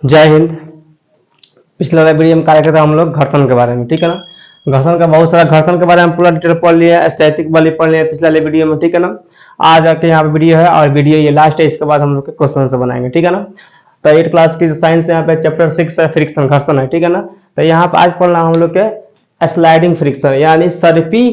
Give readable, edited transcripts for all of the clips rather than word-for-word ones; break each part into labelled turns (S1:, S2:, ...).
S1: जय हिंद। पिछले वाले वीडियो में कार्य करते हम लोग घर्षण के बारे में, ठीक है ना। घर्षण का बहुत सारा घर्षण के बारे में पूरा डिटेल पढ़ लिया, स्टैटिक वाली पढ़ लिया पिछले वाले वीडियो में, ठीक है ना। आज आके यहाँ पे वीडियो है और वीडियो ये लास्ट है, इसके बाद हम लोग के क्वेश्चन से बनाएंगे, ठीक है ना। तो 8 क्लास की जो साइंस यहाँ पे चैप्टर 6 है, फ्रिक्शन घर्षण है, ठीक है ना। तो यहाँ पे आज पढ़ना हम लोग के स्लाइडिंग फ्रिक्शन यानी सर्पी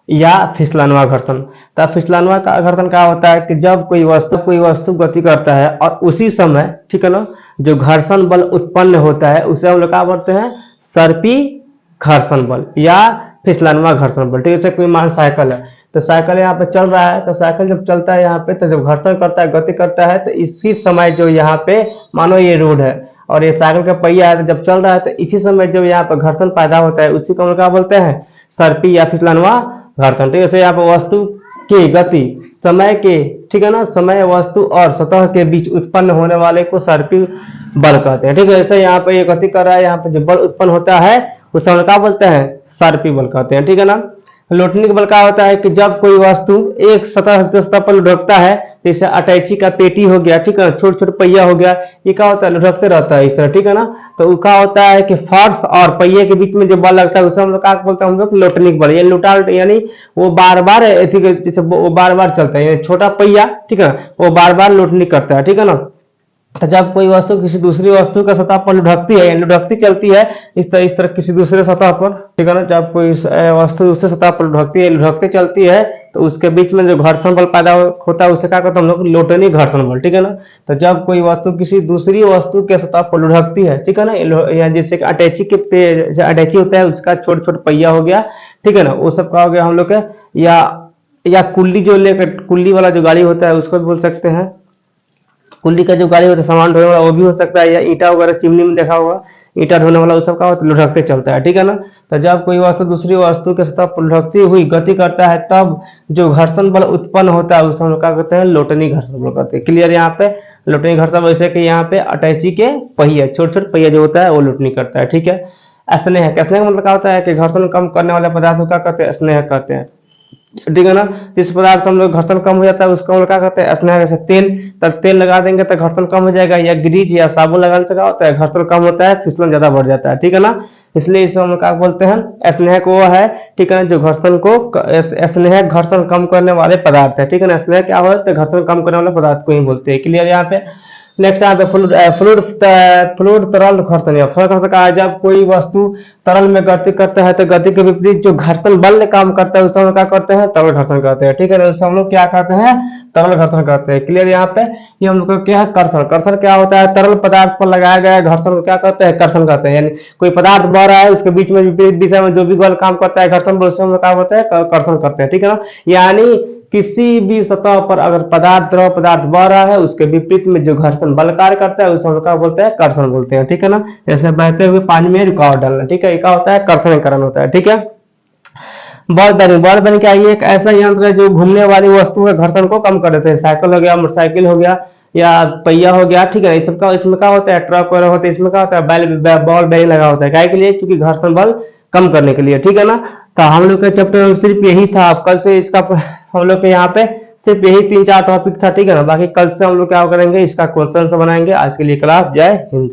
S1: या फिसलनवा घर्षण। तो फिसलनवा का घर्षण क्या होता है कि जब कोई वस्तु गति करता है और उसी समय, ठीक है ना, जो घर्षण बल उत्पन्न होता है उसे हम लोग क्या बोलते हैं, सर्पी घर्षण बल या फिसलनवा घर्षण बल, ठीक है। कोई मान साइकिल है, तो साइकिल यहाँ पे चल रहा है, तो साइकिल जब चलता है यहाँ पे, तो जब घर्षण करता है, गति करता है, तो इसी समय जो यहाँ पे मानो ये रोड है और ये साइकिल का पहिया है, तो जब चल रहा है तो इसी समय जो यहाँ पे घर्षण पैदा होता है उसी को हम लोग क्या बोलते हैं, सर्पी या फिसलनवा घर्षण, ठीक है। जैसे यहाँ पे वस्तु की गति समय के, ठीक है ना, समय वस्तु और सतह के बीच उत्पन्न होने वाले को सर्पी बल कहते हैं, ठीक है। जैसे यहाँ पे ये गति कर रहा है, यहाँ पे जो बल उत्पन्न होता है उसे हम क्या बोलते हैं, सर्पी बल कहते हैं, ठीक है ना। लौटने का बल क्या होता है कि जब कोई वस्तु एक सतह पर लुढ़कता है, जैसे अटैची का पेटी हो गया, ठीक है, छोटे छोटे पहिया हो गया, ये क्या होता है, लुढ़कते रहता है इस तरह, ठीक है ना। तो क्या होता है कि फर्श और पहिए के बीच में जो बल लगता है उसे हम लोग क्या बोलते हैं, हम लोग लौटनिक बल, ये लुटाल यानी वो बार बार जैसे वो बार बार चलता है, छोटा पहिया, ठीक है, वो बार बार लौटनिक करता है, ठीक है ना। तो जब कोई वस्तु किसी दूसरी वस्तु का सतह पर लुढ़कती है, लुढ़कती चलती है इस तरह किसी दूसरे सतह पर, ठीक है ना, जब कोई वस्तु दूसरे सतह पर लुढ़कती है, लुढ़कती चलती है, तो उसके बीच में जो घर्षण बल पैदा होता है उसे क्या कहते हैं हम लोग, लोटनी घर्षण बल, ठीक है ना। तो जब कोई वस्तु किसी दूसरी वस्तु के सतह पर लुढ़कती है, ठीक है ना, या जैसे कि अटैची के पे अटैची होता है उसका छोटे छोटे पहिया हो गया, ठीक है ना, वो सब का हो गया हम लोग के, या कुल्ली जो लेकर कुल्ली वाला जो गाड़ी होता है उसको भी बोल सकते हैं, कुल्ली का जो गाड़ी होता है सामान ढोने वाला वो भी हो सकता है, या ईटा वगैरह चिमनी में देखा होगा, ईटा ढोने वाला उस सब का होता है, लुढ़कते चलता है, ठीक है ना। तो जब कोई वस्तु दूसरी वस्तु के सतह पर लुढ़कती हुई गति करता है तब जो घर्षण बल उत्पन्न होता है उसे हम क्या कहते हैं, लोटनी घर्षण बल कहते हैं। क्लियर यहाँ पे लोटनी घर्षण, वैसे कि यहाँ पे अटैची के पहिए, छोटे छोटे पहिया जो होता है वो लोटनी करता है, ठीक है। स्नेह का मतलब क्या होता है कि घर्षण कम करने वाले पदार्थ को क्या कहते हैं, स्नेह कहते हैं, ठीक है ना। जिस पदार्थ से हम लोग घर्षण कम हो जाता है उसको हम लोग क्या कहते हैं, स्नेह। जैसे तेल, तब तेल लगा देंगे तो घर्षण कम हो जाएगा, या ग्रीज या साबुन लगाने से क्या होता है, घर्षण कम होता है, फिसलन ज्यादा बढ़ जाता है, ठीक है ना। इसलिए इसे हम लोग क्या बोलते हैं, स्नेह को वो है, ठीक है ना, जो घर्षण को स्नेह घर्षण कम करने वाले पदार्थ है, ठीक है ना। स्नेह क्या होता है, घर्षण कम करने वाले पदार्थ को ही बोलते हैं। क्लियर यहाँ पे। नेक्स्ट यहाँ पे फ्लूइड तरल घर्षण या फ्लूइड घर्षण कहा है, जब कोई वस्तु तरल में गति करता है तो गति के विपरीत जो घर्षण बल काम करता है उसे हम क्या करते हैं, तरल घर्षण कहते हैं, ठीक है। उसे हम लोग क्या कहते हैं, तरल घर्षण कहते हैं। क्लियर यहाँ पे। ये हम लोग क्या है, कर्षण। कर्षण क्या होता है, तरल पदार्थ पर लगाया गया घर्षण को क्या कहते हैं, कर्षण कहते हैं। यानी कोई पदार्थ बह रहा है उसके बीच में विपरीत दिशा में जो भी बल काम करता है घर्षण बल, उसे हम लोग क्या होता है, कर्षण करते हैं, ठीक है ना। यानी किसी भी सतह पर अगर पदार्थ द्रव पदार्थ बह रहा है उसके विपरीत में जो घर्षण बल कार्य करता है उसे हम क्या बोलते हैं, कर्षण बोलते हैं, ठीक है ना। जैसे बहते हुए पानी में रुकावट डालना, ठीक है, क्या होता है, कर्षणीकरण होता है, ठीक है। बॉल बेरिंग क्या है, एक ऐसा यंत्र है जो घूमने वाली वस्तु के घर्षण को कम कर देते हैं। साइकिल हो गया, मोटरसाइकिल हो गया, या पहिया हो गया, ठीक है। इसका इसमें क्या होता है, ट्रक वगैरह होता है, इसमें क्या होता है, बॉल बेरिंग लगा होता है, क्या के लिए, क्योंकि घर्षण बल कम करने के लिए, ठीक है ना। तो हम लोग का चैप्टर में सिर्फ यही था। अब कल से इसका हम लोग के यहाँ पे सिर्फ यही 3-4 टॉपिक था, ठीक है ना। बाकी कल से हम लोग क्या करेंगे, इसका क्वेश्चन बनाएंगे। आज के लिए क्लास, जय हिंद।